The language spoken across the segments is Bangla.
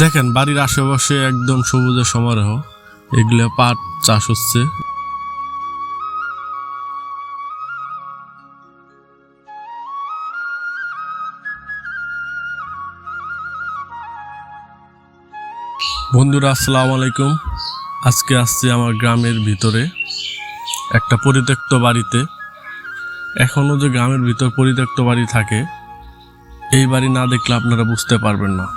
দেখেন বাড়ির আশেপাশে একদম সবুজের সমারোহ, এগুলো পাট চাষ হচ্ছে। বন্ধুরা আসসালামু আলাইকুম। আজকে আসছি আমার গ্রামের ভিতরে একটা পরিত্যক্ত বাড়িতে। এখনো যে গ্রামের ভিতর পরিত্যক্ত বাড়ি থাকে, এই বাড়ি না দেখলে আপনারা বুঝতে পারবেন না।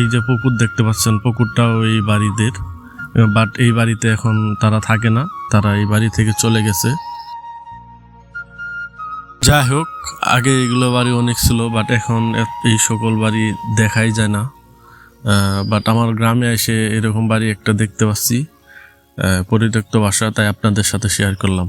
এই যে পুকুর দেখতে পাচ্ছেন, পুকুরটাও এই বাড়িদের, বাট এই বাড়িতে এখন তারা থাকে না, তারা এই বাড়ি থেকে চলে গেছে। যাই হোক, আগে এগুলো বাড়ি অনেক ছিল, বাট এখন এই সকল বাড়ি দেখাই যায় না। বাট আমার গ্রামে এসে এরকম বাড়ি একটা দেখতে পাচ্ছি, পরিত্যক্ত বাসা, তাই আপনাদের সাথে শেয়ার করলাম।